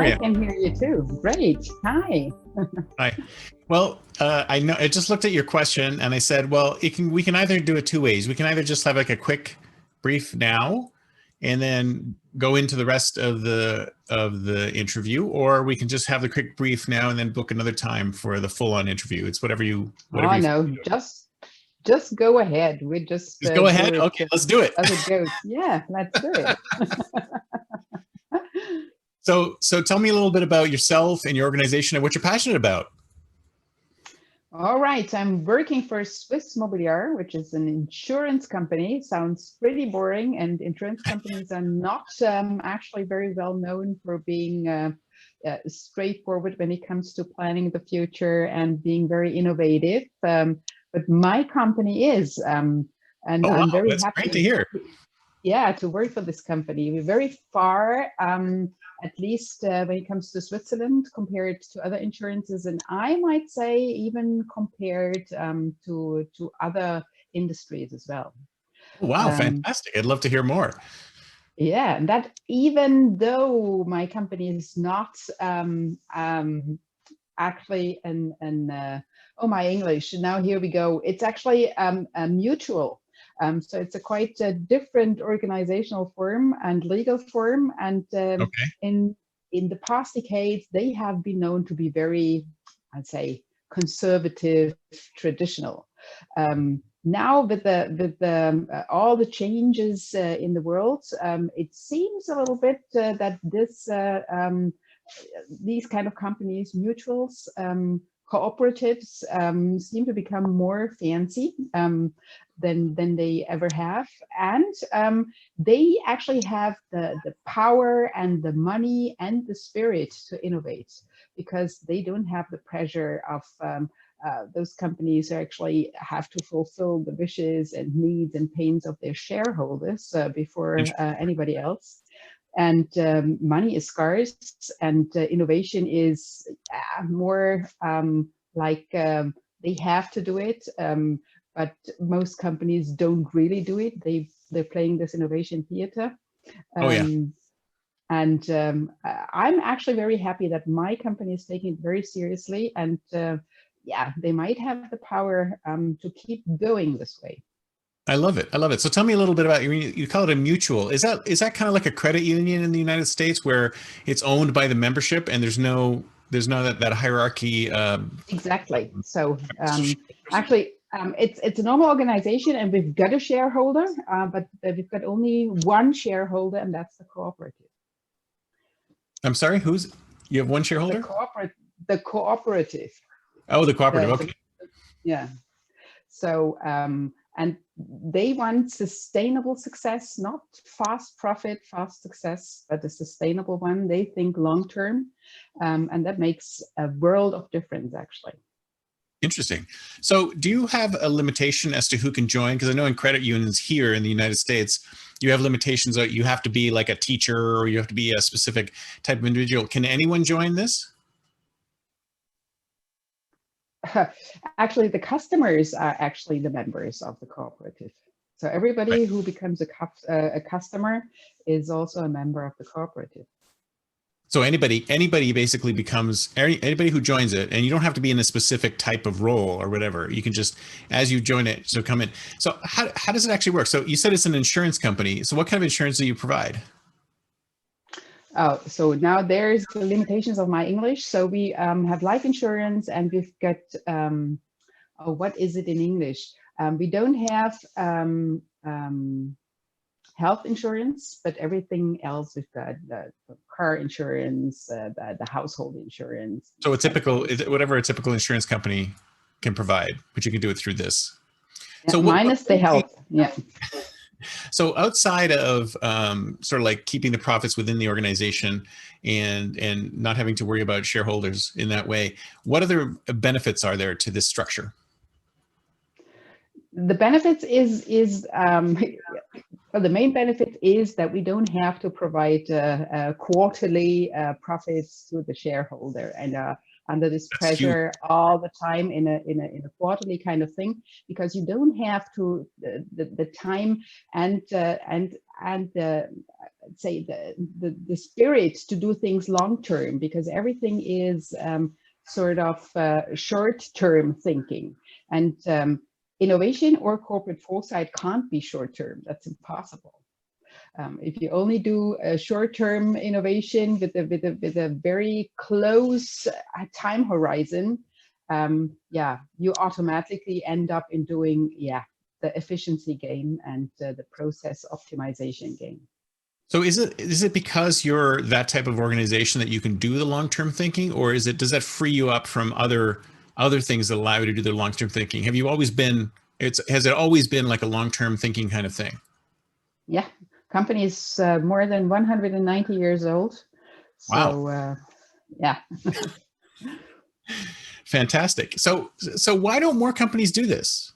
Marianne. I can hear you too. Great. Hi. Hi. Well, I know I just looked at your question and I said, well, we can either do it two ways. We can either just have like a quick brief now and then go into the rest of the interview, or we can just have the quick brief now and then book another time for the full-on interview. It's whatever you Oh no, just go ahead. We just go ahead. do Okay, let's do it. as it goes. Yeah, let's do it. So tell me a little bit about yourself and your organization and what you're passionate about. All right, I'm working for Swiss Mobiliar, which is an insurance company. Sounds pretty boring, and insurance companies are not actually very well known for being straightforward when it comes to planning the future and being very innovative. But my company is, and Oh, wow. I'm very That's happy. great to hear. Yeah, to work for this company. We're very far, at least when it comes to Switzerland, compared to other insurances, and I might say even compared to other industries as well. Oh, wow, fantastic. I'd love to hear more. Yeah, and that even though my company is not actually oh, my English, now here we go. It's actually a mutual. So it's a quite different organizational form and legal form. And Okay. in the past decades, they have been known to be very, I'd say, conservative, traditional. Now with all the changes in the world, it seems a little bit that these kind of companies, mutuals, cooperatives, seem to become more fancy than they ever have, and they actually have the power and the money and the spirit to innovate, because they don't have the pressure of those companies who actually have to fulfill the wishes and needs and pains of their shareholders before anybody else. And money is scarce, and innovation is more like they have to do it, but most companies don't really do it. They're playing this innovation theater. Oh, yeah. And I'm actually very happy that my company is taking it very seriously, and yeah, they might have the power to keep going this way. I love it. I love it. So tell me a little bit about you call it a mutual. Is that kind of like a credit union in the United States where it's owned by the membership and there's no that hierarchy? Exactly. So actually, it's a normal organization, and we've got a shareholder, but we've got only one shareholder, and that's the cooperative. I'm sorry, you have one shareholder? The cooperative. Oh, the cooperative. Okay. Yeah. So and they want sustainable success, not fast profit, fast success, but a sustainable one. They think long term, and that makes a world of difference, actually. Interesting. So do you have a limitation as to who can join? Because I know in credit unions here in the United States, you have limitations that you have to be like a teacher or you have to be a specific type of individual. Can anyone join this? Actually, the customers are actually the members of the cooperative. So everybody who becomes a customer is also a member of the cooperative. So anybody basically becomes, anybody who joins it, and you don't have to be in a specific type of role or whatever. You can just, as you join it, so come in. So how does it actually work? So you said it's an insurance company. So what kind of insurance do you provide? Oh, so now there's the limitations of my English. So we have life insurance, and we've got, oh, what is it in English? We don't have health insurance, but everything else we've got the car insurance, the household insurance. So whatever a typical insurance company can provide, but you can do it through this. Yeah, so minus the health. Yeah. So outside of sort of like keeping the profits within the organization and not having to worry about shareholders in that way, what other benefits are there to this structure? The benefits is well, the main benefit is that we don't have to provide quarterly profits to the shareholder, and under this pressure all the time in a quarterly kind of thing, because you don't have to the time and say the spirit to do things long term, because everything is sort of short term thinking, and innovation or corporate foresight can't be short term. That's impossible. If you only do a short-term innovation with a very close time horizon, yeah, you automatically end up in doing the efficiency game and the process optimization game. So is it because you're that type of organization that you can do the long-term thinking, or does that free you up from other things that allow you to do the long-term thinking? Have you always been? Has it always been like a long-term thinking kind of thing? Yeah. Company is more than 190 years old. So, wow. Yeah. Fantastic. So why don't more companies do this?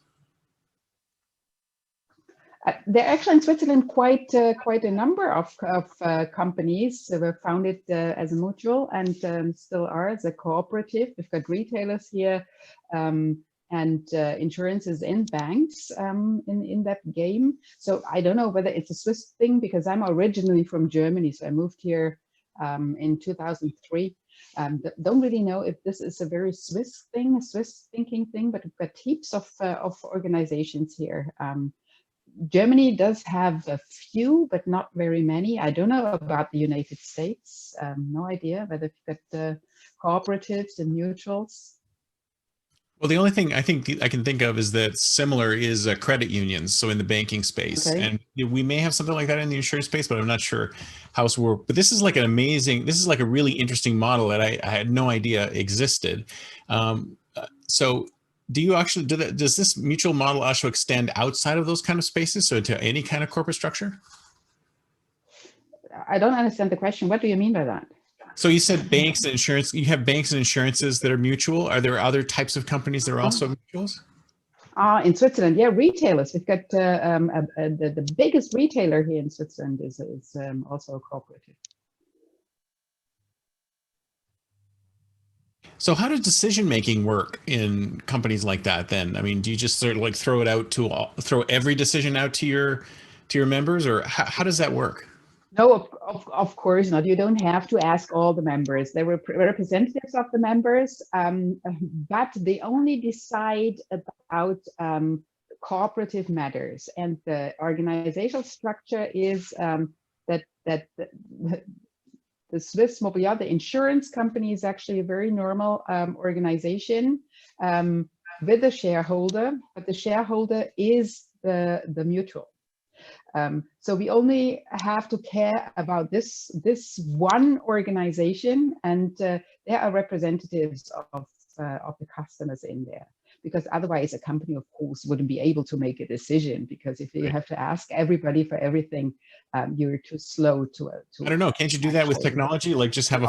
There are actually in Switzerland quite a number of companies that were founded as a mutual and still are as a cooperative. We've got retailers here, and insurances and banks in that game. So I don't know whether it's a Swiss thing, because I'm originally from Germany, so I moved here in 2003. Don't really know if this is a very Swiss thing, a Swiss thinking thing, but we've got heaps of organizations here. Germany does have a few, but not very many. I don't know about the United States. No idea whether we've got cooperatives and mutuals. Well, the only thing I think I can think of is that similar is credit unions. So in the banking space, Okay. and we may have something like that in the insurance space, but I'm not sure how it's work. But this is like this is like a really interesting model that I had no idea existed. So do you actually, does this mutual model also extend outside of those kind of spaces? So to any kind of corporate structure? I don't understand the question. What do you mean by that? So you said banks and insurance, you have banks and insurances that are mutual. Are there other types of companies that are also mutuals? In Switzerland, yeah, retailers. We've got the biggest retailer here in Switzerland is also a cooperative. So how does decision making work in companies like that then? I mean, do you just sort of like throw every decision out to your members, or how does that work? No, of course not. You don't have to ask all the members. There were representatives of the members, but they only decide about cooperative matters. And the organizational structure is that the Swiss Mobiliar, the insurance company, is actually a very normal organization with a shareholder, but the shareholder is the mutual. So we only have to care about this one organization, and there are representatives of the customers in there, because otherwise a company, of course, wouldn't be able to make a decision, because if you have to ask everybody for everything, you're too slow to I don't know. Can't you do that with technology? Like just have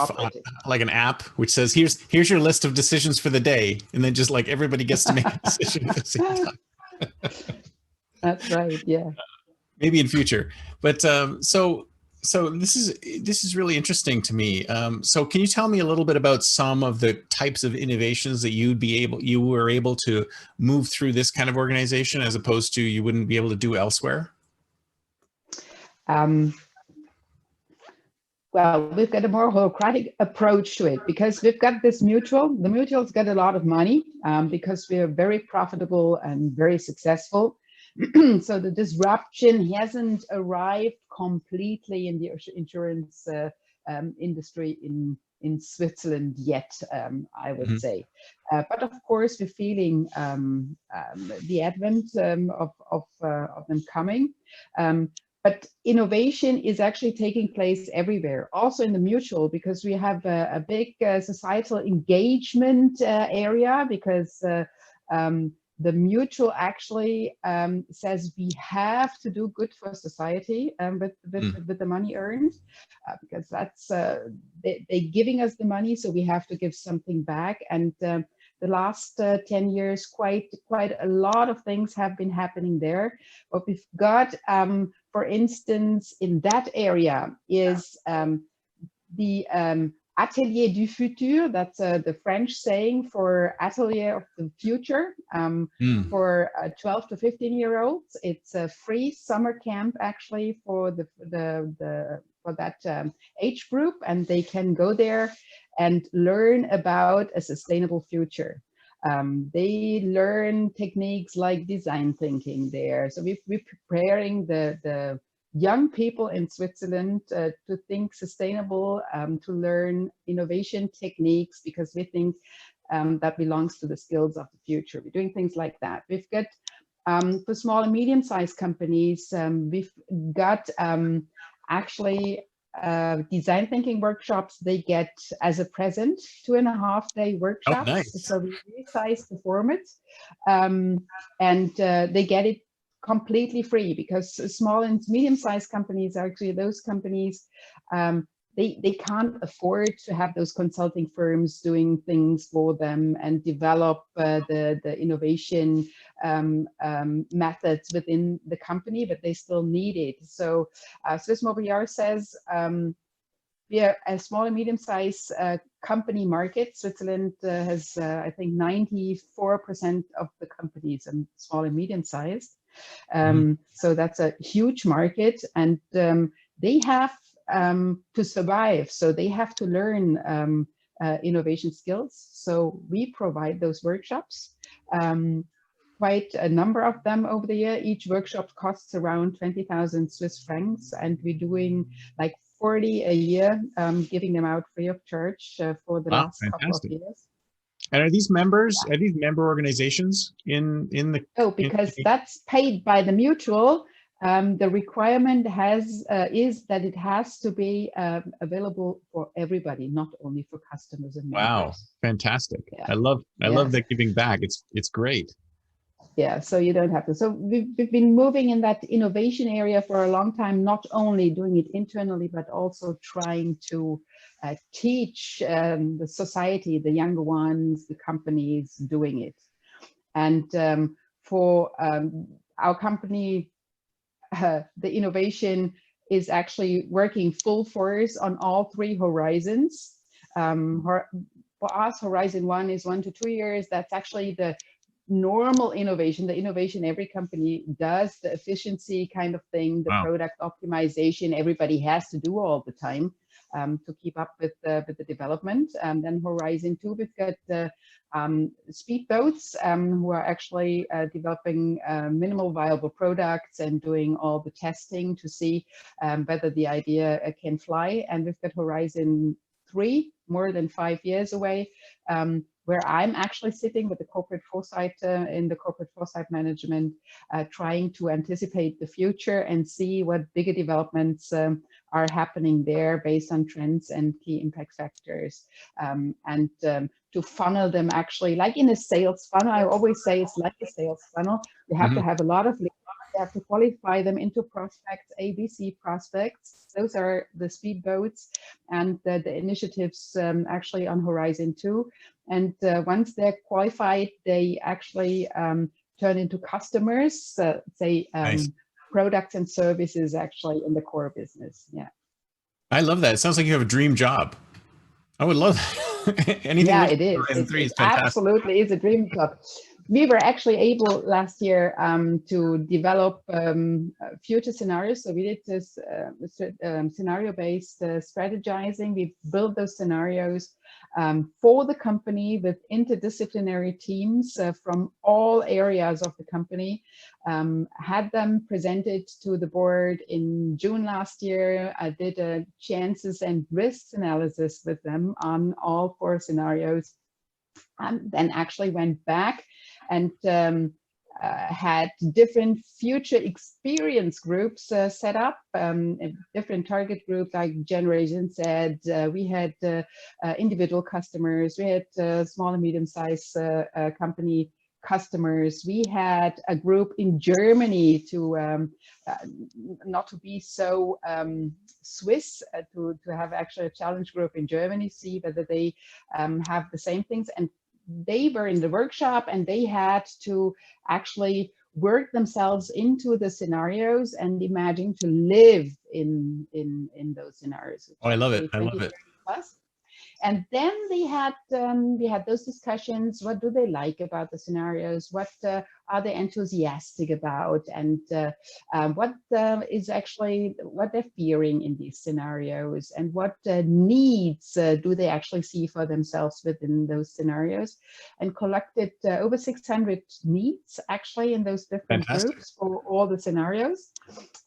like an app which says, here's your list of decisions for the day, and then just like everybody gets to make a decision at the same time. That's right. Yeah. Maybe in future, but so this is really interesting to me. So can you tell me a little bit about some of the types of innovations that you were able to move through this kind of organization, as opposed to you wouldn't be able to do elsewhere? Well, we've got a more holacratic approach to it, because we've got this mutual. The mutual's got a lot of money because we're very profitable and very successful. So the disruption hasn't arrived completely in the insurance industry in Switzerland yet, I would say. But of course, we're feeling the advent of them coming. But innovation is actually taking place everywhere, also in the mutual, because we have a big societal engagement area, because the mutual actually says we have to do good for society with the money earned, because that's they're giving us the money, so we have to give something back. And the last 10 years, quite a lot of things have been happening there. What we've got, for instance, in that area is the Atelier du futur, that's the French saying for atelier of the future, for 12 to 15-year-olds. It's a free summer camp actually for that age group, and they can go there and learn about a sustainable future. They learn techniques like design thinking there. So we're preparing the young people in Switzerland to think sustainable, to learn innovation techniques, because we think that belongs to the skills of the future. We're doing things like that. We've got, for small and medium-sized companies, we've got actually design thinking workshops. They get as a present 2.5-day workshops. Oh, nice. So we resize the format, and they get it completely free, because small and medium-sized companies, actually those companies, they can't afford to have those consulting firms doing things for them and develop the innovation methods within the company, but they still need it. So Swiss Mobiliar says we are a small and medium-sized company market. Switzerland has, I think, 94% of the companies are small and medium-sized. So that's a huge market, and they have to survive. So they have to learn innovation skills. So we provide those workshops, quite a number of them over the year. Each workshop costs around 20,000 Swiss francs, and we're doing like 40 a year, giving them out free of charge for the last couple of years. And are these members, are these member organizations in the? Oh, because that's paid by the mutual. The requirement is that it has to be available for everybody, not only for customers and members. Wow, fantastic! Yeah. I Yeah. love that giving back. It's great. Yeah, so you don't have to. So we've been moving in that innovation area for a long time, not only doing it internally, but also trying to teach the society, the younger ones, the companies doing it. And for our company, the innovation is actually working full force on all 3 horizons. For us, Horizon 1 is 1 to 2 years. That's actually the normal innovation, the innovation every company does, the efficiency kind of thing, the product optimization everybody has to do all the time to keep up with the development. And then Horizon 2, we've got the speedboats who are actually developing minimal viable products and doing all the testing to see whether the idea can fly. And we've got Horizon 3, more than 5 years away, where I'm actually sitting with the corporate foresight in the corporate foresight management, trying to anticipate the future and see what bigger developments are happening there based on trends and key impact factors, and to funnel them actually like in a sales funnel. I always say it's like a sales funnel. You have to have a lot of leads. You have to qualify them into prospects, ABC prospects. Those are the speedboats and the initiatives actually on Horizon 2. And once they're qualified, they actually turn into customers, nice. Products and services actually in the core business. Yeah. I love that. It sounds like you have a dream job. I would love that. Anything. Yeah, it is. It absolutely is a dream job. We were actually able last year to develop future scenarios. So we did this scenario-based strategizing. We built those scenarios for the company with interdisciplinary teams from all areas of the company, had them presented to the board in June last year. I did a chances and risks analysis with them on all 4 scenarios, and then actually went back and had different future experience groups set up, different target groups like Generation Z. We had individual customers, we had small and medium-sized company customers. We had a group in Germany to not to be so Swiss, to have actually a challenge group in Germany, see whether they have the same things. And they were in the workshop and they had to actually work themselves into the scenarios and imagine to live in those scenarios. Oh, I love it. I love it. Plus. And then we had those discussions. What do they like about the scenarios? What are they enthusiastic about? And what is actually what they're fearing in these scenarios? And what needs do they actually see for themselves within those scenarios? And collected over 600 needs actually in those different Fantastic. groups for all the scenarios.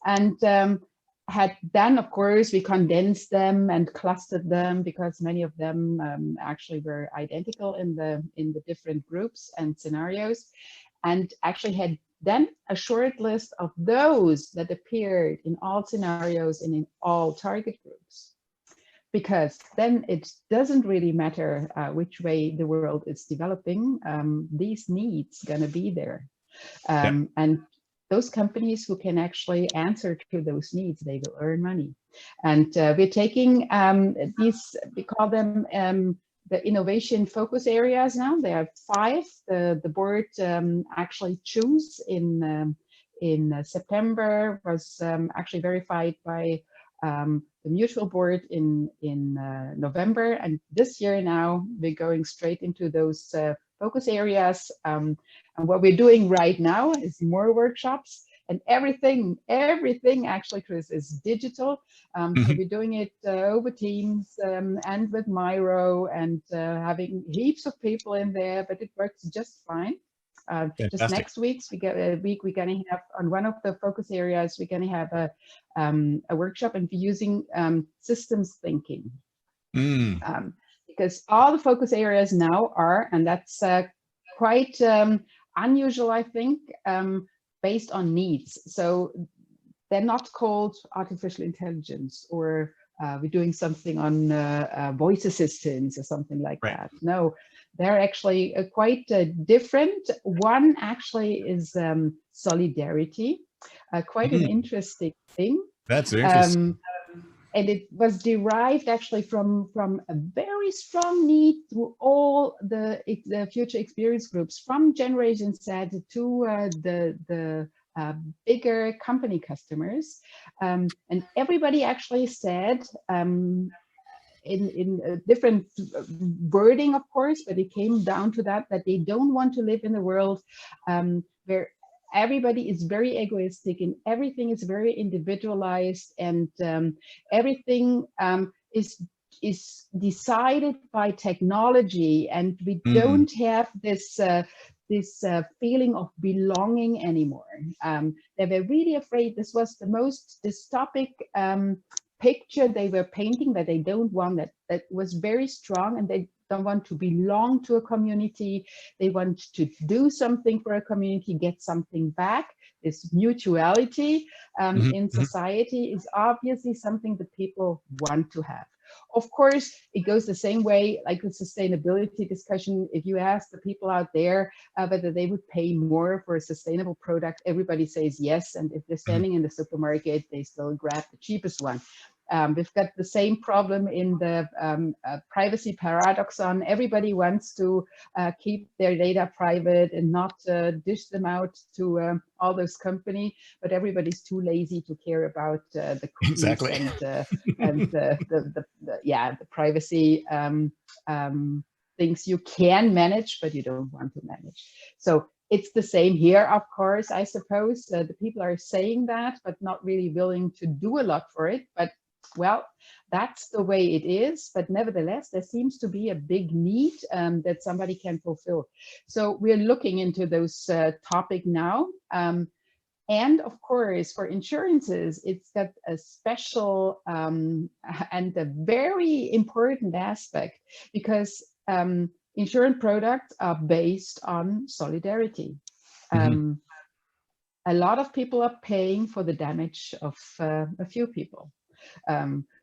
And had then, of course, we condensed them and clustered them because many of them actually were identical in the different groups and scenarios, and actually had then a short list of those that appeared in all scenarios and in all target groups. Because then it doesn't really matter which way the world is developing, these needs gonna be there. And those companies who can actually answer to those needs, they will earn money. And we're taking these, we call them the innovation focus areas now. There are 5. The board actually chose in September, was actually verified by the mutual board in November. And this year now, we're going straight into those focus areas. And what we're doing right now is more workshops, and everything actually, Chris, is digital. So we're doing it over Teams and with Miro, and having heaps of people in there, but it works just fine. Just next week, we're going to have on one of the focus areas, we're going to have a workshop and be using systems thinking. Because all the focus areas now are, and that's quite unusual, I think, based on needs. So they're not called artificial intelligence, or we're doing something on voice assistants or something like that. No, they're actually quite different. One actually is solidarity, quite an interesting thing. That's interesting. And it was derived actually from a very strong need through all the future experience groups, from Generation Z to the bigger company customers. And everybody actually said, in a different wording, of course, but it came down to that they don't want to live in a world where everybody is very egoistic and everything is very individualized, and everything is decided by technology, and we don't have this feeling of belonging anymore. They were really afraid. This was the most dystopic picture they were painting, that they don't want that was very strong, and they don't want to belong to a community. They want to do something for a community, get something back. This mutuality in society is obviously something that people want to have. Of course, it goes the same way like the sustainability discussion. If you ask the people out there whether they would pay more for a sustainable product, everybody says yes. And if they're standing in the supermarket, they still grab the cheapest one. We've got the same problem in the privacy paradoxon. Everybody wants to keep their data private and not dish them out to all those companies, but everybody's too lazy to care about the cookies and the privacy things you can manage, but you don't want to manage. So it's the same here, of course, I suppose. The people are saying that, but not really willing to do a lot for it. But well, that's the way it is. But nevertheless, there seems to be a big need that somebody can fulfill. So we're looking into those topic now. And of course, for insurances, it's got a special and a very important aspect, because insurance products are based on solidarity. A lot of people are paying for the damage of a few people.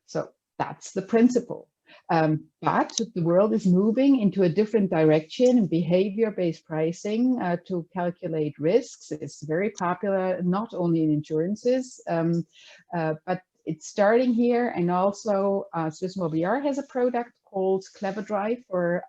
So that's the principle. But the world is moving into a different direction, and behavior-based pricing to calculate risks is very popular, not only in insurances, but it's starting here. And also Swiss Mobiliar has a product called Clever Drive for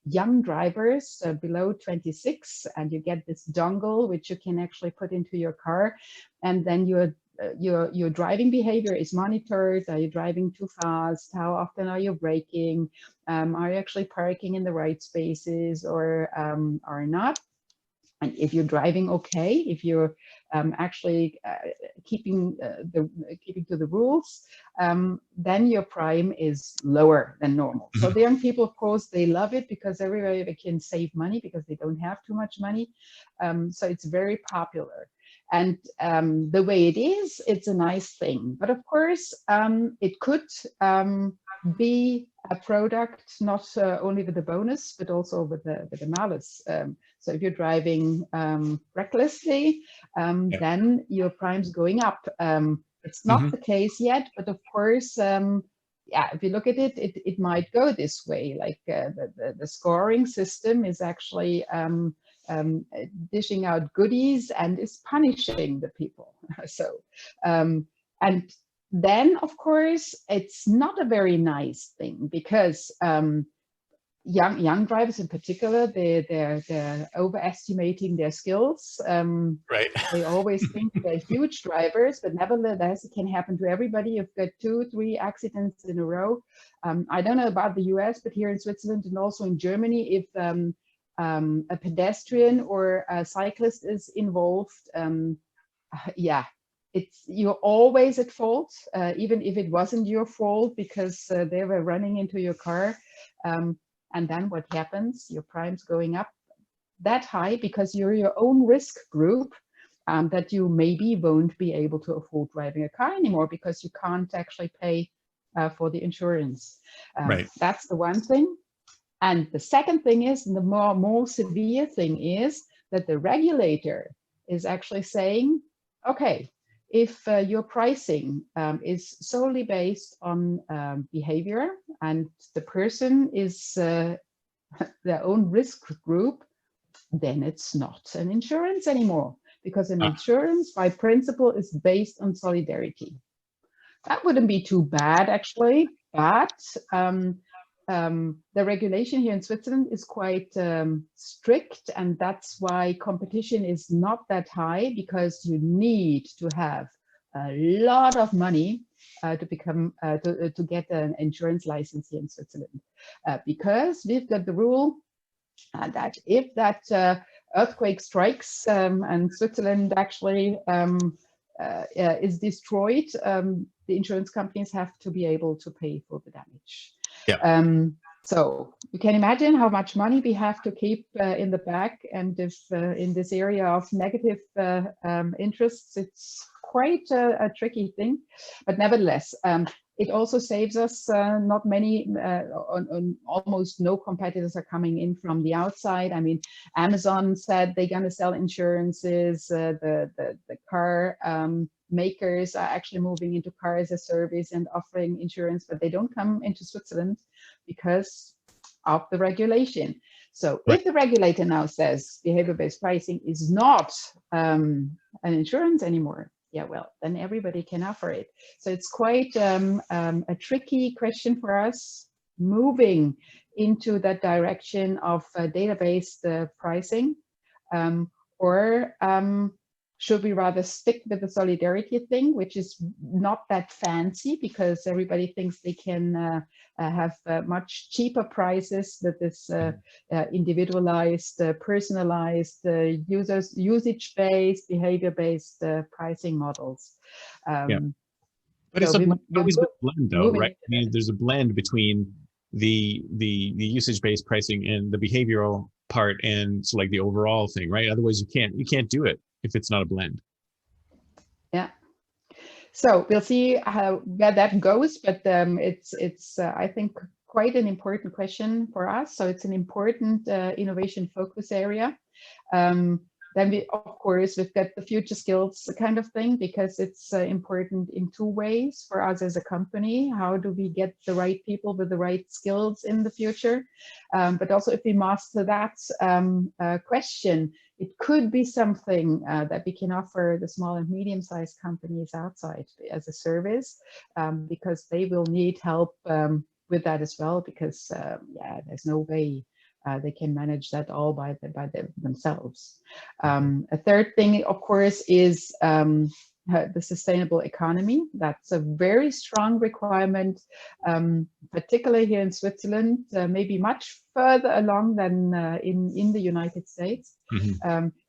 young drivers below 26, and you get this dongle which you can actually put into your car, and then you're your driving behavior is monitored. Are you driving too fast? How often are you braking? Are you actually parking in the right spaces or not? And if you're driving okay, if you're actually keeping to the rules, then your prime is lower than normal. So the young people, of course, they love it because everybody can save money because they don't have too much money. So it's very popular. And the way it is, it's a nice thing. But of course, it could be a product not only with the bonus, but also with the malus. So if you're driving recklessly, then your prime's going up. It's not the case yet, but of course, yeah, if you look at it, it might go this way. Like the scoring system is actually dishing out goodies and is punishing the people. So, and then of course, it's not a very nice thing because young drivers in particular, they're overestimating their skills. Right. They always think they're huge drivers, but nevertheless, it can happen to everybody. You've got 2-3 accidents in a row. I don't know about the US, but here in Switzerland and also in Germany, if a pedestrian or a cyclist is involved, yeah, you're always at fault, even if it wasn't your fault because they were running into your car. And then what happens? Your prime's going up that high because you're your own risk group, that you maybe won't be able to afford driving a car anymore because you can't actually pay for the insurance. Right. That's the one thing. And the second thing is, the more severe thing is that the regulator is actually saying, okay, if your pricing is solely based on behavior and the person is their own risk group, then it's not an insurance anymore, because an insurance by principle is based on solidarity. That wouldn't be too bad actually, but the regulation here in Switzerland is quite strict, and that's why competition is not that high, because you need to have a lot of money to become to get an insurance license here in Switzerland, because we've got the rule that if that earthquake strikes and Switzerland actually is destroyed, the insurance companies have to be able to pay for the damage. Yeah. So you can imagine how much money we have to keep in the back, and if in this area of negative interests, it's quite a tricky thing. But nevertheless, it also saves us not many, almost no competitors are coming in from the outside. I mean, Amazon said they're going to sell insurances. The car makers are actually moving into car as a service and offering insurance, but they don't come into Switzerland because of the regulation. So if the regulator now says behavior-based pricing is not an insurance anymore, yeah, well, then everybody can offer it. So it's quite a tricky question for us, moving into that direction of data-based pricing, or should we rather stick with the solidarity thing, which is not that fancy because everybody thinks they can have much cheaper prices with this individualized, personalized, usage-based, behavior-based pricing models. Yeah. But it's always a blend, though, right? I mean, there's a blend between the usage-based pricing and the behavioral part, and so like the overall thing, right? Otherwise, you can't do it if it's not a blend. Yeah. So we'll see where that goes, but it's I think quite an important question for us. So it's an important innovation focus area. Then we, of course, we've got the future skills kind of thing, because it's important in two ways for us as a company. How do we get the right people with the right skills in the future? But also, if we master that question, it could be something that we can offer the small and medium-sized companies outside as a service, because they will need help with that as well, because yeah, there's no way they can manage that all by themselves. A third thing, of course, is the sustainable economy. That's a very strong requirement, particularly here in Switzerland, maybe much further along than in the United States.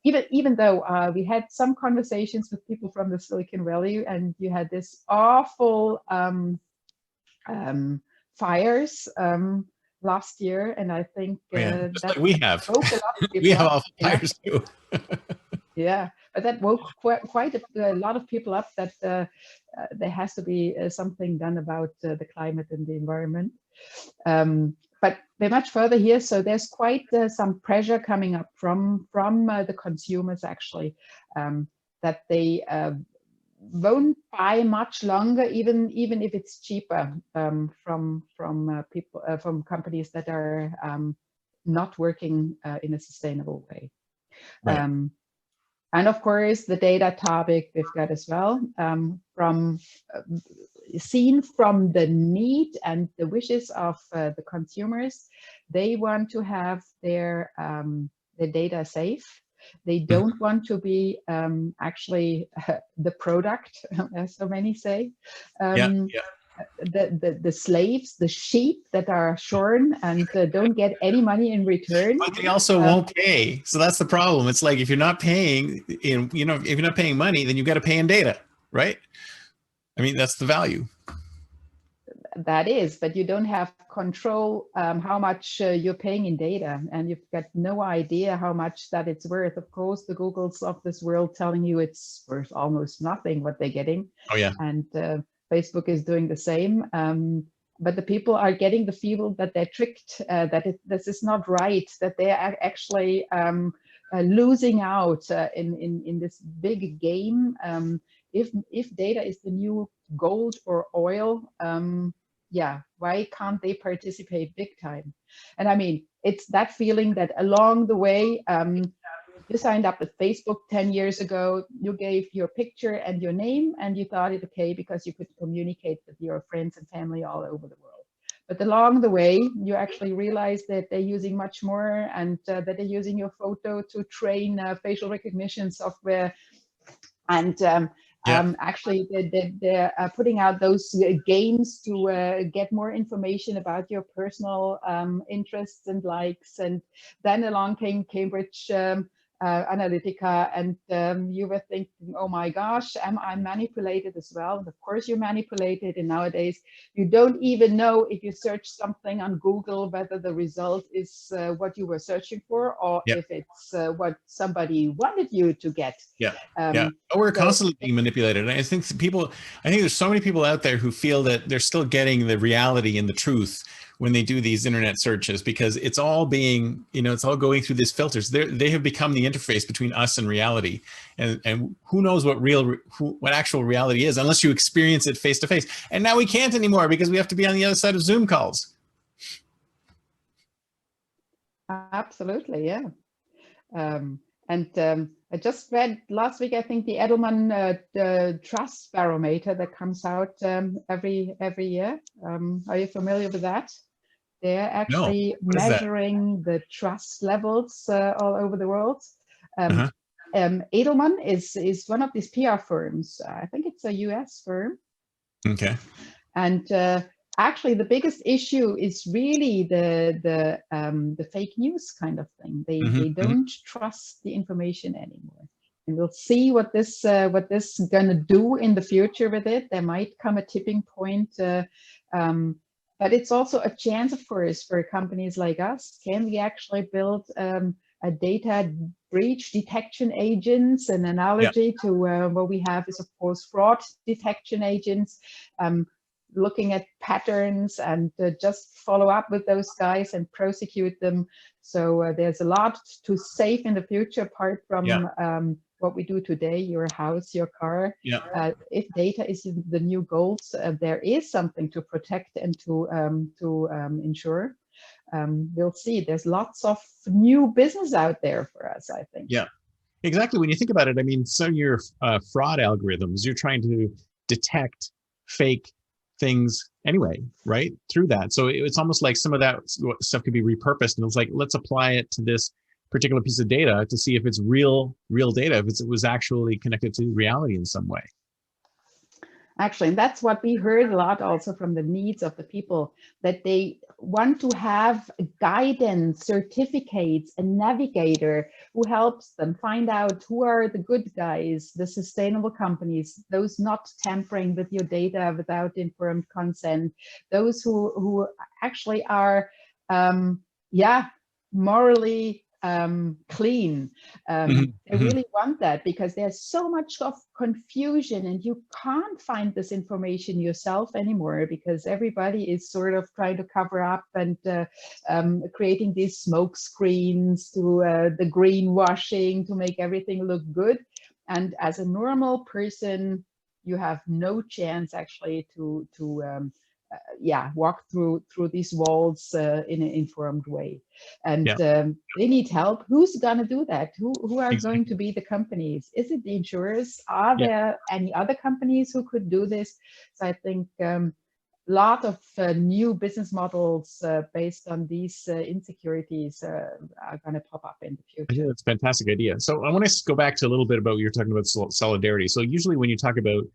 Even though we had some conversations with people from the Silicon Valley, and you had this awful fires last year, and I think just that like we have. woke a lot of people We have up. all fires too. Yeah, but that woke quite a lot of people up that there has to be something done about the climate and the environment. But they're much further here, so there's quite some pressure coming up from the consumers actually, that they won't buy much longer, even if it's cheaper, from people from companies that are not working in a sustainable way. Right. And of course, the data topic we've got as well, from seen from the need and the wishes of the consumers. They want to have their data safe. They don't want to be actually the product, as so many say. The slaves, the sheep that are shorn and don't get any money in return. But they also won't pay. So that's the problem. It's like, if you're not paying if you're not paying money, then you've got to pay in data, right? I mean, that's the value. That is, but you don't have control how much you're paying in data, and you've got no idea how much that it's worth. Of course, the Googles of this world telling you it's worth almost nothing what they're getting. Oh yeah. And Facebook is doing the same. But the people are getting the feel that they're tricked, that this is not right, that they are actually losing out in this big game. If data is the new gold or oil, yeah, why can't they participate big time? And I mean, it's that feeling that along the way, you signed up with Facebook 10 years ago, you gave your picture and your name, and you thought it okay because you could communicate with your friends and family all over the world. But along the way, you actually realize that they're using much more, and that they're using your photo to train facial recognition software. And actually, they're putting out those games to get more information about your personal interests and likes. And then along came Cambridge Analytica, and you were thinking, oh my gosh, am I manipulated as well? And of course you're manipulated, and nowadays you don't even know if you search something on Google whether the result is what you were searching for, or if it's what somebody wanted you to get. Oh, we're constantly being manipulated. And I think there's so many people out there who feel that they're still getting the reality and the truth when they do these internet searches, because it's all being, it's all going through these filters. They have become the interface between us and reality. And who knows what actual reality is unless you experience it face to face. And now we can't anymore because we have to be on the other side of Zoom calls. Absolutely, yeah. I just read last week, I think, the Edelman the Trust Barometer that comes out every year. Are you familiar with that? They're actually measuring the trust levels all over the world. Edelman is one of these PR firms. I think it's a US firm. Okay. And actually, the biggest issue is really the fake news kind of thing. They don't trust the information anymore. And we'll see what this is going to do in the future with it. There might come a tipping point. But it's also a chance, of course, for companies like us. Can we actually build a data breach detection agents? An analogy to what we have is, of course, fraud detection agents, looking at patterns and just follow up with those guys and prosecute them. So there's a lot to save in the future, apart from what we do today, your house, your car. If data is the new gold, there is something to protect and to ensure. We'll see. There's lots of new business out there for us, I think. Yeah, exactly. When you think about it, I mean, some of your fraud algorithms, you're trying to detect fake things anyway, right? Through that. So it's almost like some of that stuff could be repurposed, and it's like, let's apply it to this particular piece of data to see if it's real data, if it was actually connected to reality in some way. Actually, and that's what we heard a lot also from the needs of the people, that they want to have guidance, certificates, a navigator who helps them find out who are the good guys, the sustainable companies, those not tampering with your data without informed consent, those who actually are, yeah, morally clean. They really want that, because there's so much of confusion and you can't find this information yourself anymore, because everybody is sort of trying to cover up and creating these smoke screens to the greenwashing to make everything look good. And as a normal person, you have no chance actually to yeah, walk through these walls in an informed way. And they need help. Who's going to do that? Who are going to be the companies? Is it the insurers? Are there any other companies who could do this? So I think a lot of new business models based on these insecurities are going to pop up in the future. Yeah, that's a fantastic idea. So I want to go back to a little bit about what you're talking about, solidarity. So usually when you talk about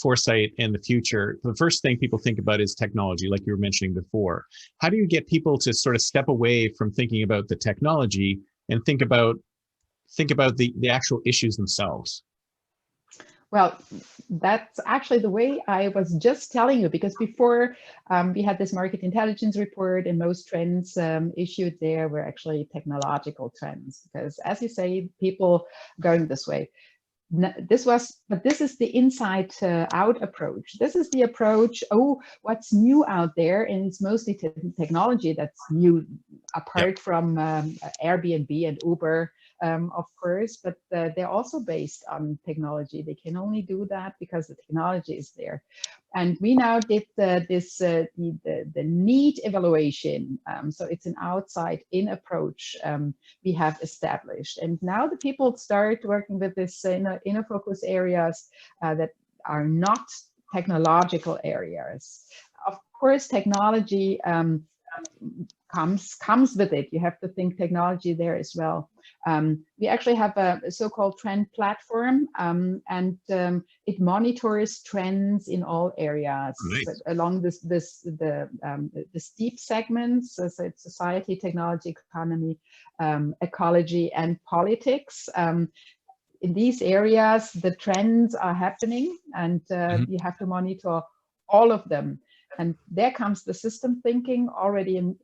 foresight and the future, the first thing people think about is technology, like you were mentioning before. How do you get people to sort of step away from thinking about the technology and think about the actual issues themselves? Well, that's actually the way I was just telling you, because before we had this market intelligence report, and most trends issued there were actually technological trends, because as you say, people going this way. But this is the inside out approach. This is the approach, oh, what's new out there? And it's mostly technology that's new, apart from Airbnb and Uber, of course, but they're also based on technology. They can only do that because the technology is there. And we now did the need evaluation. So it's an outside-in approach we have established. And now the people start working with this inner focus areas that are not technological areas. Of course, technology comes with it. You have to think technology there as well. We actually have a so-called trend platform, and it monitors trends in all areas. Nice. Along the steep segments, so it's society, technology, economy, ecology, and politics. In these areas, the trends are happening, and you have to monitor all of them. And there comes the system thinking already in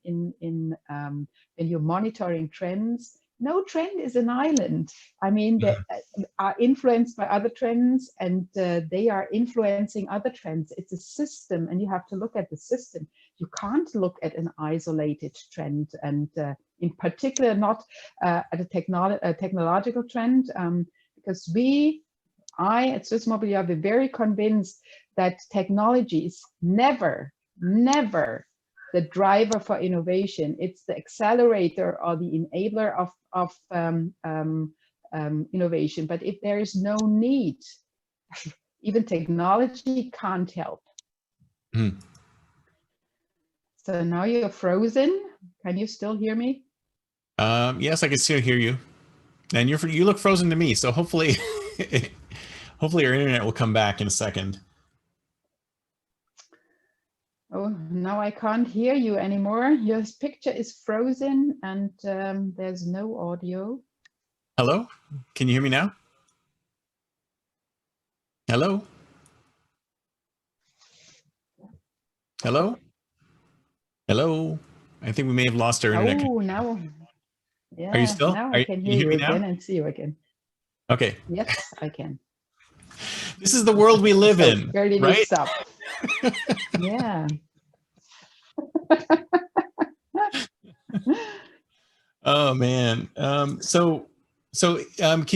when you're monitoring trends. No trend is an island. I mean, they are influenced by other trends, and they are influencing other trends. It's a system, and you have to look at the system. You can't look at an isolated trend, and in particular, not at a technological trend, because I at Swiss Mobiliar, we're very convinced that technology is never the driver for innovation. It's the accelerator or the enabler of innovation. But if there is no need, even technology can't help. So now you're frozen. Can you still hear me? Yes, I can still hear you. And you look frozen to me. So hopefully, hopefully your internet will come back in a second. Oh, now I can't hear you anymore. Your picture is frozen, and there's no audio. Hello? Can you hear me now? Hello? Hello? Hello? I think we may have lost our internet. Oh, now. Yeah, are you still? Now I can hear you again and see you again. Okay. Yes, I can. This is the world we live in, right? Stop. Yeah. Oh man. Can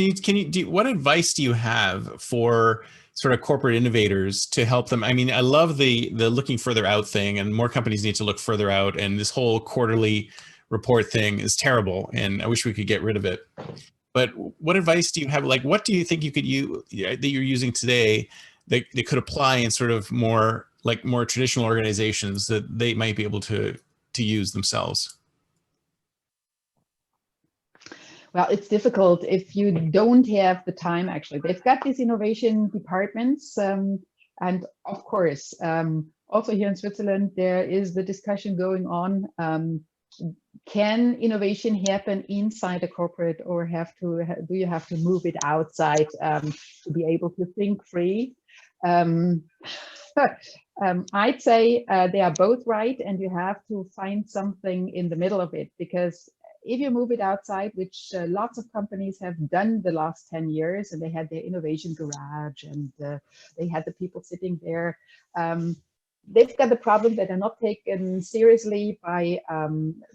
you what advice do you have for sort of corporate innovators to help them? I mean, I love the looking further out thing, and more companies need to look further out, and this whole quarterly report thing is terrible, and I wish we could get rid of it. But what advice do you have? Like, what do you think you could use that you're using today that could apply in sort of more traditional organizations that they might be able to use themselves? Well, it's difficult if you don't have the time. Actually, they've got these innovation departments And of course, also here in Switzerland, there is the discussion going on. Can innovation happen inside a corporate, or do you have to move it outside to be able to think free? I'd say they are both right, and you have to find something in the middle of it, because if you move it outside, which lots of companies have done the last 10 years, and they had their innovation garage, and they had the people sitting there, they've got the problem that they're not taken seriously by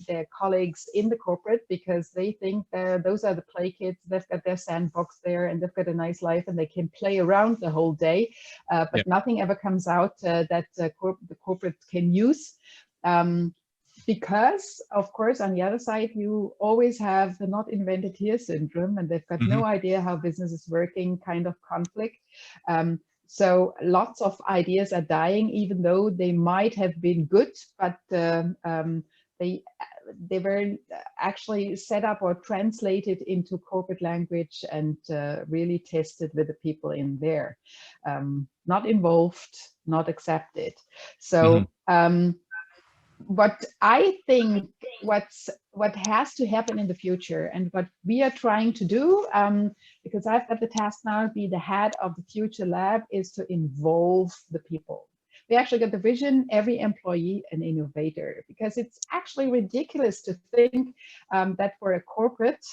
their colleagues in the corporate, because they think those are the play kids. They've got their sandbox there, and they've got a nice life, and they can play around the whole day, but nothing ever comes out that the corporate can use. Because, of course, on the other side, you always have the not invented here syndrome, and they've got no idea how business is working kind of conflict. So lots of ideas are dying, even though they might have been good, but they were actually set up or translated into corporate language and really tested with the people in there. Not involved, not accepted. So what I think what has to happen in the future, and what we are trying to do, because I've got the task now to be the head of the FutureLab, is to involve the people. We actually got the vision, every employee an innovator, because it's actually ridiculous to think that for a corporate,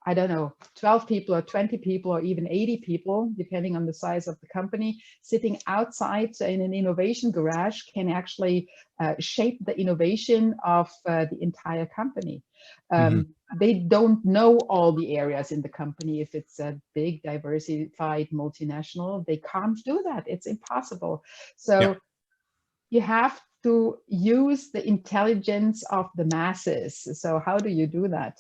I don't know, 12 people or 20 people or even 80 people, depending on the size of the company, sitting outside in an innovation garage can actually shape the innovation of the entire company. They don't know all the areas in the company. If it's a big, diversified multinational, they can't do that. It's impossible. So you have to use the intelligence of the masses. So how do you do that?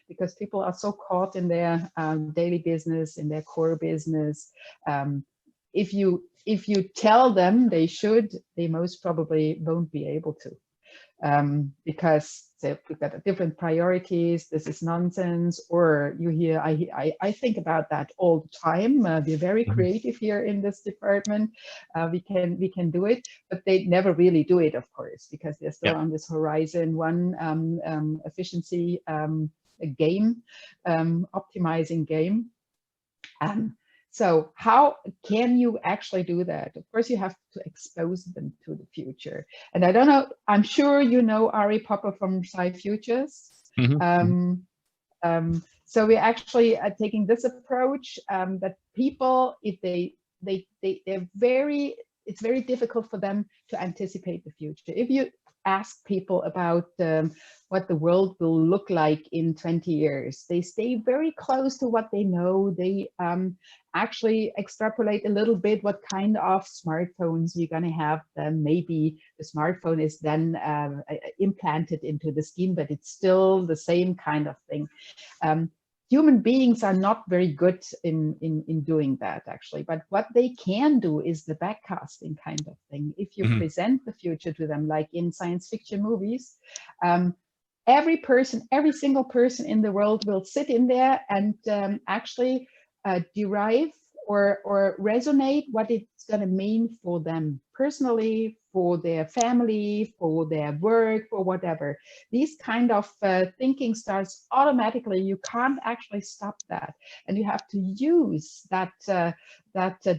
Because people are so caught in their daily business, in their core business. If you tell them they should, they most probably won't be able to, because we've got different priorities. This is nonsense, or you hear, I think about that all the time. We're very creative here in this department. We can do it, but they never really do it, of course, because they're still on this Horizon 1 efficiency game, optimizing game. So how can you actually do that? Of course, you have to expose them to the future. And I don't know, I'm sure you know Ari Popper from Sci Futures. So we're actually taking this approach that people, if it's very difficult for them to anticipate the future. If you ask people about what the world will look like in 20 years, they stay very close to what they know. They actually extrapolate a little bit what kind of smartphones you're going to have. Then maybe the smartphone is then implanted into the skin, but it's still the same kind of thing. Human beings are not very good in doing that, actually. But what they can do is the backcasting kind of thing. If you present the future to them, like in science fiction movies, every single person in the world will sit in there and actually derive or resonate what it's going to mean for them personally, for their family, for their work, for whatever. These kind of thinking starts automatically. You can't actually stop that, and you have to use that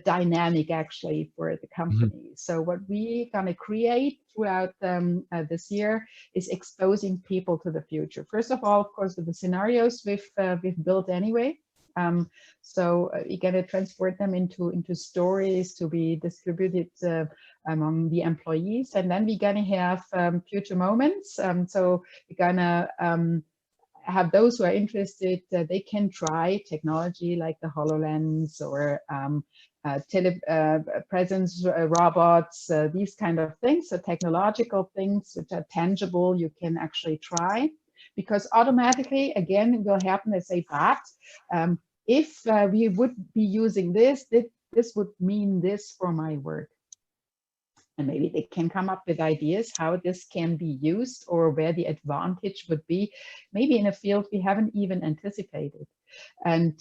dynamic actually for the company. So what we're going to create throughout this year is exposing people to the future. First of all, of course, with the scenarios we've built anyway. So we're going to transport them into stories to be distributed among the employees, and then we're going to have future moments. So we're going to have those who are interested, they can try technology like the HoloLens or telepresence robots, these kind of things. So technological things which are tangible, you can actually try. Because automatically, again, it will happen. They say, but if we would be using this would mean this for my work. And maybe they can come up with ideas how this can be used, or where the advantage would be, maybe in a field we haven't even anticipated. And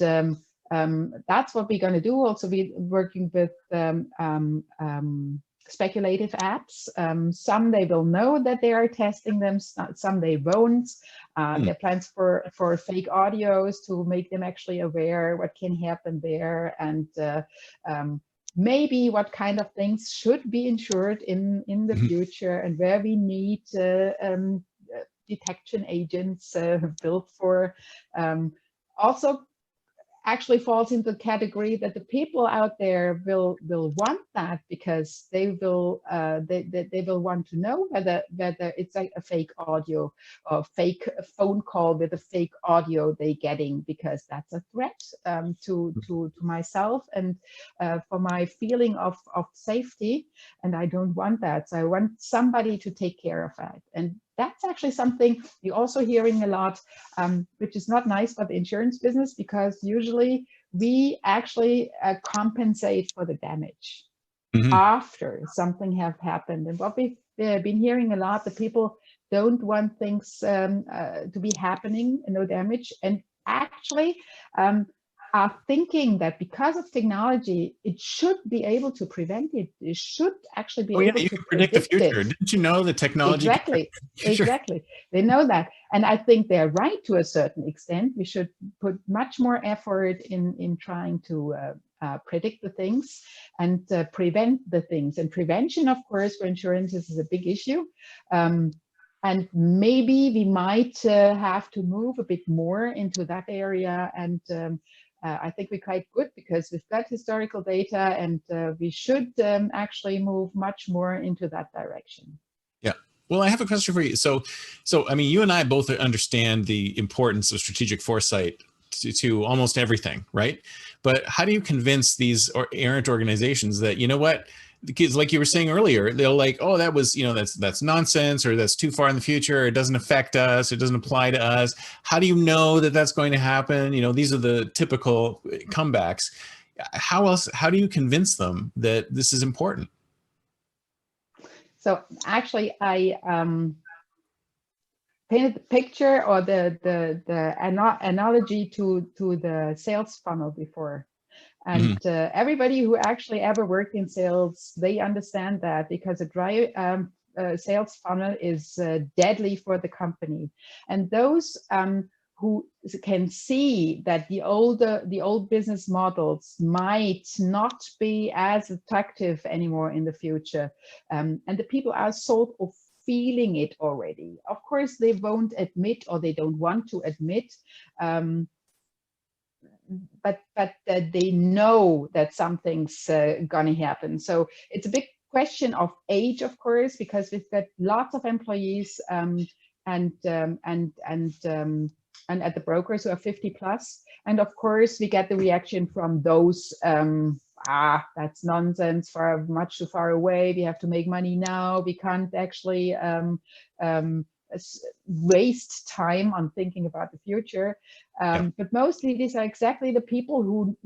That's what we're going to do. Also, we're working with speculative apps. Some they will know that they are testing them, some they won't. There are plans for fake audios to make them actually aware what can happen there, and maybe what kind of things should be insured in the future, and where we need detection agents built for. Also actually falls into the category that the people out there will want that, because they will want to know whether it's like a fake audio or fake phone call with a fake audio they're getting, because that's a threat to myself and for my feeling of safety, and I don't want that. So I want somebody to take care of that. And that's actually something you're also hearing a lot, which is not nice for the insurance business, because usually we actually compensate for the damage after something have happened. And what we've been hearing a lot, the people don't want things to be happening, no damage, and actually are thinking that because of technology, it should be able to prevent it. It should actually be able to predict the future. Didn't you know the technology? Exactly. They know that. And I think they're right to a certain extent. We should put much more effort in trying to predict the things and prevent the things. And prevention, of course, for insurance is a big issue. And maybe we might have to move a bit more into that area. And I think we're quite good because we've got historical data, and we should actually move much more into that direction. Yeah. Well, I have a question for you. So I mean, you and I both understand the importance of strategic foresight to almost everything, right? But how do you convince these errant organizations that, you know what, because like you were saying earlier, they'll like, oh, that was, that's nonsense, or that's too far in the future. It doesn't affect us. It doesn't apply to us. How do you know that that's going to happen? These are the typical comebacks. How do you convince them that this is important? So actually, I painted the picture or the analogy to the sales funnel before. And everybody who actually ever worked in sales, they understand that, because a dry sales funnel is deadly for the company. And those who can see that the old business models might not be as attractive anymore in the future, and the people are sort of feeling it already. Of course, they won't admit, or they don't want to admit, but they know that something's gonna happen. So it's a big question of age, of course, because we've got lots of employees and at the brokers who are 50 plus, and of course we get the reaction from those that's nonsense, much too far away, we have to make money now, we can't actually waste time on thinking about the future. But mostly these are exactly the people who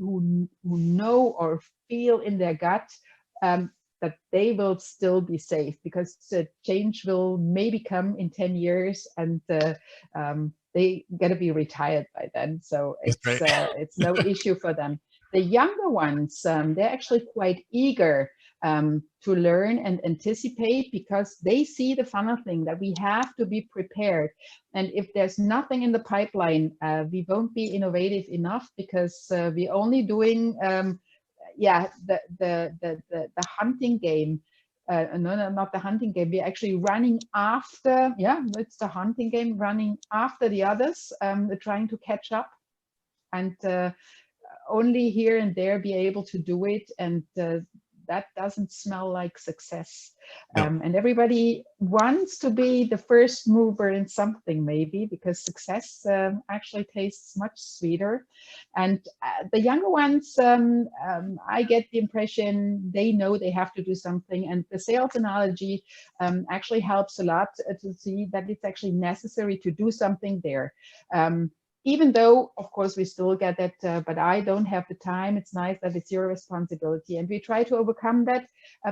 know or feel in their gut that they will still be safe, because the change will maybe come in 10 years, and they got to be retired by then. So it's no issue for them. The younger ones, they're actually quite eager to learn and anticipate, because they see the funnel thing, that we have to be prepared. And if there's nothing in the pipeline, we won't be innovative enough, because we're only doing the hunting game. No, not the hunting game. We're actually running after, it's the hunting game, running after the others, trying to catch up, and only here and there be able to do it. And that doesn't smell like success. No. And everybody wants to be the first mover in something, maybe, because success actually tastes much sweeter. And the younger ones, I get the impression they know they have to do something. And the sales analogy actually helps a lot to see that it's actually necessary to do something there. even though, of course, we still get that, but I don't have the time. It's nice that it's your responsibility. And we try to overcome that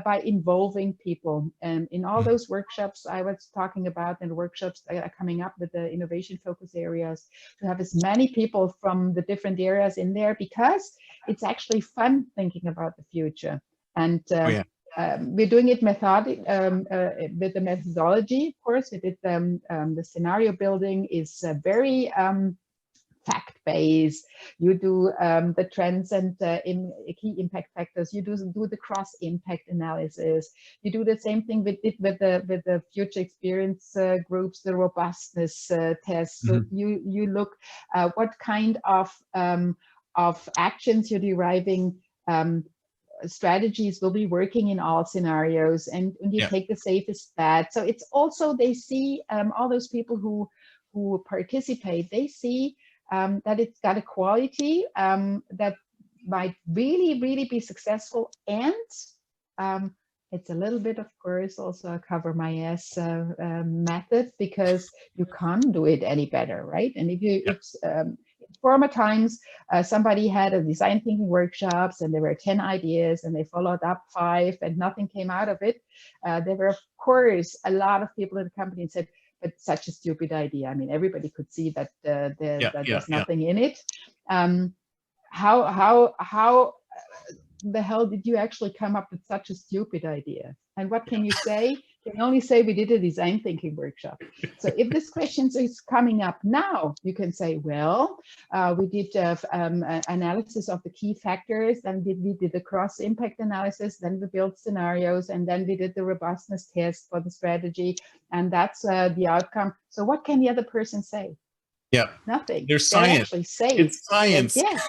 by involving people. And in all those workshops I was talking about, and workshops that are coming up with the innovation focus areas, to have as many people from the different areas in there, because it's actually fun thinking about the future. And we're doing it with the methodology, of course. We did the scenario building is very fact-based. You do the trends and key impact factors. You do the cross-impact analysis. You do the same thing with the future experience groups, the robustness tests. So you look what kind of actions you're deriving. Strategies will be working in all scenarios, and you take the safest bet. So it's also, they see all those people who participate, they see that it's got a quality that might really be successful, and it's a little bit, of course, also a cover my ass method, because you can't do it any better, right? And if former times, somebody had a design thinking workshops and there were 10 ideas and they followed up 5 and nothing came out of it. There were, of course, a lot of people in the company said, but such a stupid idea. I mean, everybody could see that, there's nothing in it. How the hell did you actually come up with such a stupid idea? And what can you say? You can only say we did a design thinking workshop. So if this question is coming up now, you can say, well, we did analysis of the key factors, then we did the cross impact analysis, then we built scenarios, and then we did the robustness test for the strategy, and that's the outcome. So what can the other person say? Yeah, nothing. There's science. Actually say, it's science. Yeah.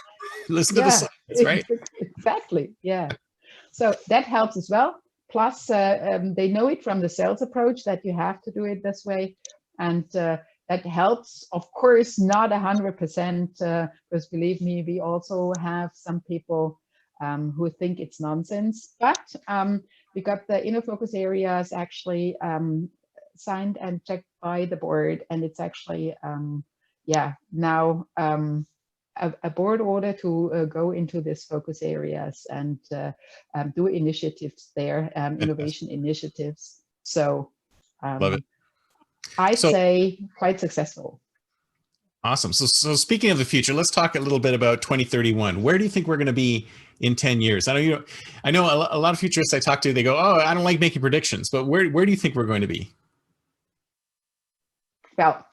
Listen to the science, right? Exactly. Yeah. So that helps as well. Plus, they know it from the sales approach that you have to do it this way, and that helps. Of course, not 100%, because believe me, we also have some people who think it's nonsense. But we got the inner focus areas actually signed and checked by the board, and it's actually now a board order to go into this focus areas and do initiatives there, innovation initiatives. So love it. I'd say quite successful. Awesome. So speaking of the future, let's talk a little bit about 2031. Where do you think we're going to be in 10 years? I know a lot of futurists I talk to, they go, oh, I don't like making predictions, but where do you think we're going to be? Well,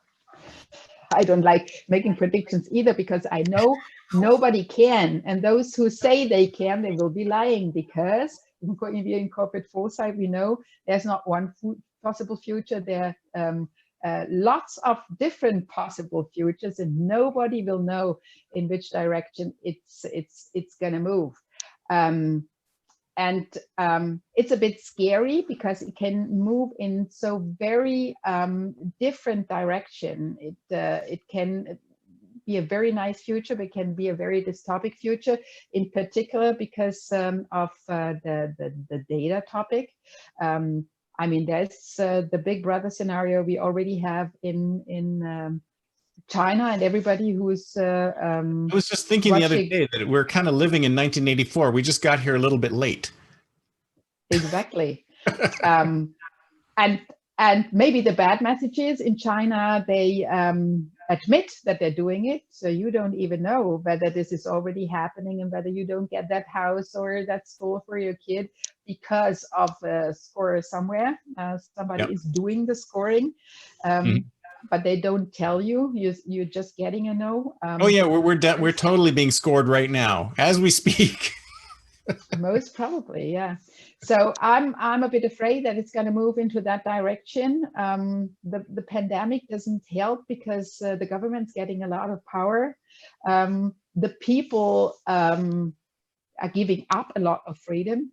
I don't like making predictions either, because I know nobody can. And those who say they can, they will be lying, because in corporate foresight, we know there's not one possible future. There are lots of different possible futures, and nobody will know in which direction it's going to move. And it's a bit scary, because it can move in so very different direction. It can be a very nice future, but it can be a very dystopic future, in particular because of the data topic. I mean, there's the Big Brother scenario we already have in China, and everybody who's I was just thinking the other day that we're kind of living in 1984. We just got here a little bit late. Exactly. And maybe the bad message is, in China, they admit that they're doing it. So you don't even know whether this is already happening, and whether you don't get that house or that school for your kid because of a score somewhere. Somebody is doing the scoring. But they don't tell you. You're just getting a no. Oh yeah, we're totally being scored right now as we speak. Most probably, yeah. So I'm a bit afraid that it's going to move into that direction. The pandemic doesn't help, because the government's getting a lot of power. The people are giving up a lot of freedom.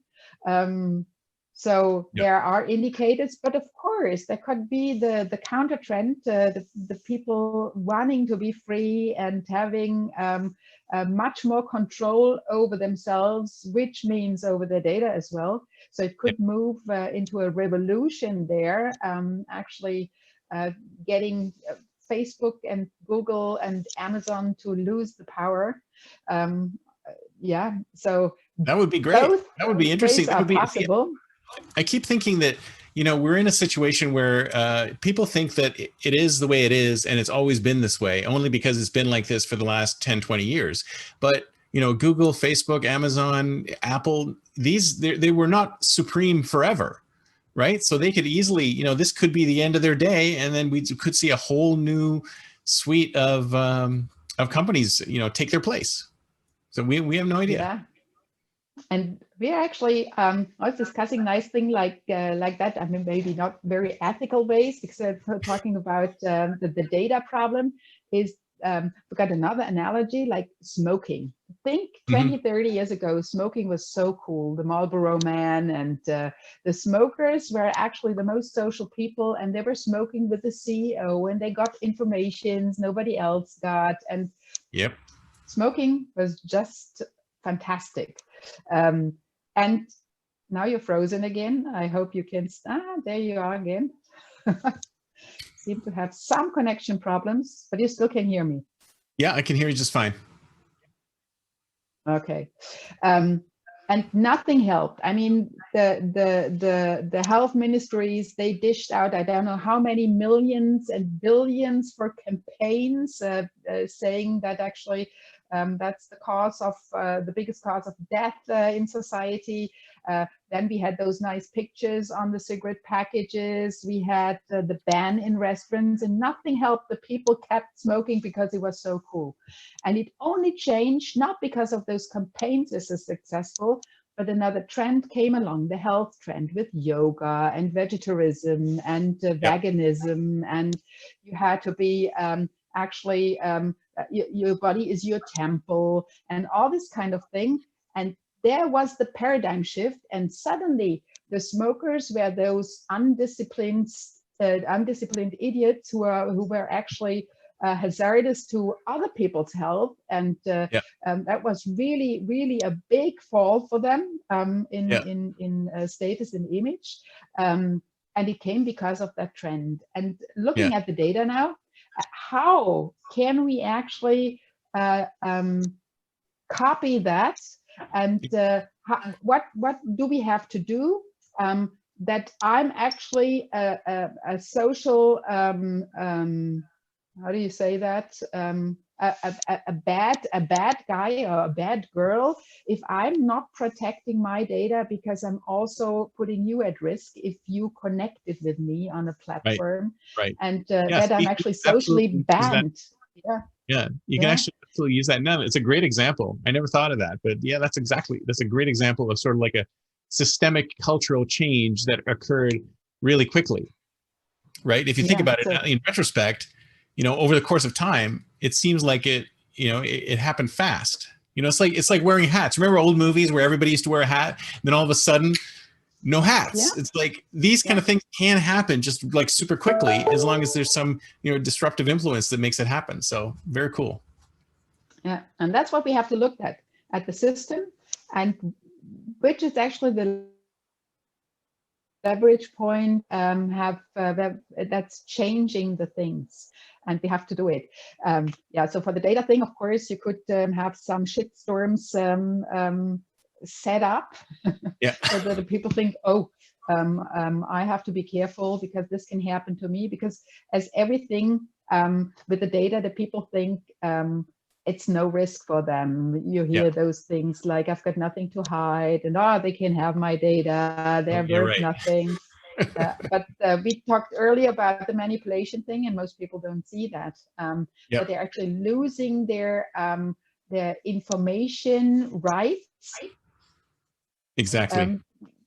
So there are indicators, but of course there could be the counter trend, the people wanting to be free and having much more control over themselves, which means over their data as well. So it could move into a revolution there, actually getting Facebook and Google and Amazon to lose the power. Yeah, so that would be great. both That would be interesting. ways That are would be, possible. I keep thinking that, you know, we're in a situation where people think that it is the way it is and it's always been this way, only because it's been like this for the last 10, 20 years. But, you know, Google, Facebook, Amazon, Apple, they were not supreme forever, right? So they could easily, you know, this could be the end of their day, and then we could see a whole new suite of companies, you know, take their place. So we have no idea. Yeah. And we're actually I was discussing nice thing like that. I mean, maybe not very ethical ways, because we're talking about the data problem is we got another analogy like smoking. Think 20, 30 years ago, smoking was so cool. The Marlboro Man and the smokers were actually the most social people, and they were smoking with the CEO, and they got informations nobody else got. And yep, smoking was just fantastic. And now you're frozen again. I hope you can, there you are again. Seem to have some connection problems, but you still can hear me. Yeah, I can hear you just fine. Okay. And nothing helped. I mean, the health ministries, they dished out, I don't know how many millions and billions for campaigns saying that actually that's the cause of the biggest cause of death in society. Then we had those nice pictures on the cigarette packages. We had the ban in restaurants, and nothing helped. The people kept smoking because it was so cool. And it only changed not because of those campaigns as successful, but another trend came along, the health trend with yoga and vegetarianism and veganism. And you had to be actually your body is your temple and all this kind of thing. And there was the paradigm shift, and suddenly the smokers were those undisciplined idiots who were actually hazardous to other people's health. And that was really, really a big fall for them in status and image. And it came because of that trend. And looking at the data now, how can we actually copy that? And what do we have to do that I'm actually a social, how do you say that? A bad guy or a bad girl if I'm not protecting my data, because I'm also putting you at risk if you connected with me on a platform, right. And that I'm actually socially banned. Yeah, you can actually absolutely use that now. It's a great example. I never thought of that, but yeah, that's a great example of sort of like a systemic cultural change that occurred really quickly, right? If you think about it in retrospect, you know, over the course of time, it seems like it happened fast. You know, it's like wearing hats. Remember old movies where everybody used to wear a hat, and then all of a sudden, no hats. It's like these kind of things can happen just like super quickly, as long as there's some, you know, disruptive influence that makes it happen. So very cool. Yeah, and that's what we have to look at the system, and which is actually the leverage point that's changing the things, and we have to do it. So for the data thing, of course, you could have some shit storms set up so that the people think, I have to be careful because this can happen to me, because as everything with the data, the people think it's no risk for them. You hear those things like, I've got nothing to hide, and they can have my data, they're worth nothing. But we talked earlier about the manipulation thing, and most people don't see that. But they're actually losing their information rights. Exactly.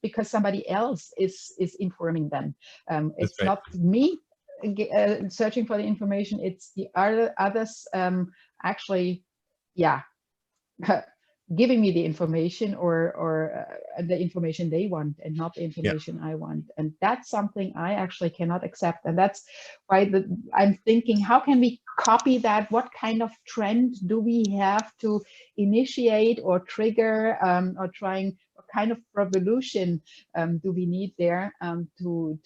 Because somebody else is informing them. It's not me searching for the information, it's the others actually giving me the information or the information they want, and not the information I want. And that's something I actually cannot accept. And that's why I'm thinking, how can we copy that? What kind of trend do we have to initiate or trigger, or what kind of revolution do we need there to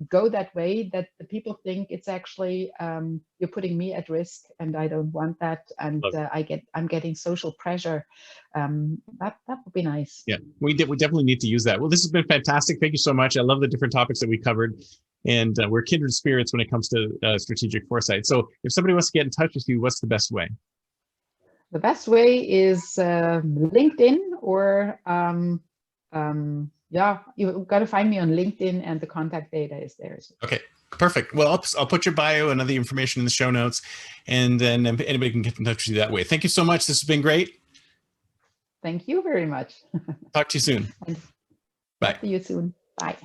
go that way, that the people think it's actually you're putting me at risk, and I don't want that, and I'm getting social pressure. That would be nice. Yeah, we definitely need to use that. Well, this has been fantastic. Thank you so much. I love the different topics that we covered, and we're kindred spirits when it comes to strategic foresight. So if somebody wants to get in touch with you, what's the best way? The best way is LinkedIn, or yeah, you've got to find me on LinkedIn, and the contact data is there. Okay, perfect. Well, I'll put your bio and other information in the show notes, and then anybody can get in touch with you that way. Thank you so much. This has been great. Thank you very much. Talk to you soon. Bye. See you soon. Bye.